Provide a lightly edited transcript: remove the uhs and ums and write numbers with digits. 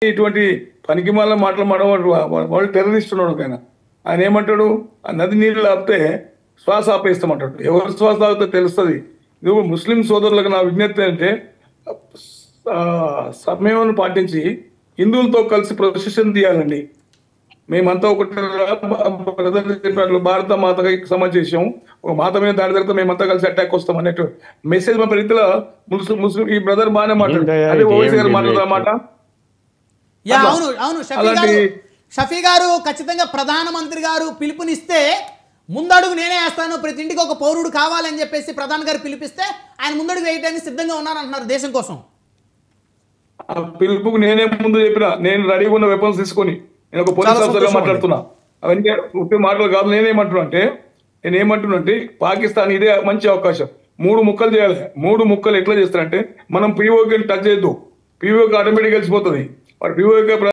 ఇటువంటి పనికిమాల మాటలు వాళ్ళు టెర్రరిస్ట్ ఉన్నాడు ఆయన. ఆయన ఏమంటాడు, ఆ నది నీళ్ళు ఆపితే శ్వాస ఆపేస్తామంటాడు. ఎవరు శ్వాస ఆపితే తెలుస్తుంది. ఇది ముస్లిం సోదరులకు నా విజ్ఞప్తి అంటే సమయం పాటించి హిందువులతో కలిసి ప్రొసెషన్ తీయాలండి. మేమంతా ఒకటి చెప్పినట్లు భారత మాతకి సమావేశం ఒక మాత మీద దాడి జరిగితే మేమంతా కలిసి అటాక్ వస్తాం అన్నట్టు మెసేజ్ మా రీతిలో ముస్లిం ఈ బ్రదర్ బాగానే మాట్లాడు. అదే ఓవైసీ గారు మాట్లాడమాట. అవును అవును షఫీ గారు ఖచ్చితంగా ప్రధానమంత్రి గారు పిలుపునిస్తే ముందడుగు నేనే వేస్తాను, ప్రతి ఇంటికి ఒక పౌరుడు కావాలని చెప్పేసి ప్రధాని గారు పిలిపిస్తే ఆయన ముందడుగు వేయడానికి సిద్ధంగా ఉన్నారంటున్నారు దేశం కోసం. ఆ పిలుపుకు నేనే ముందు చెప్పిన, నేను రెడీగా ఉన్న వెపన్స్ తీసుకొని నేను ఒక పోలీస్ ఆఫీసర్గా మాట్లాడుతున్నా. అవన్నీ ఉట్టి మాటలు కాదు. నేనేమంటున్నా అంటే పాకిస్తాన్ ఇదే మంచి అవకాశం. 3 ముక్కలు చేయాలి. 3 ముక్కలు ఎట్లా చేస్తారంటే మనం పీఓకి టచ్ చేయొద్దు. పీఓకి ఆటోమేటిక్ కలిసిపోతుంది. వాడు పీఓకి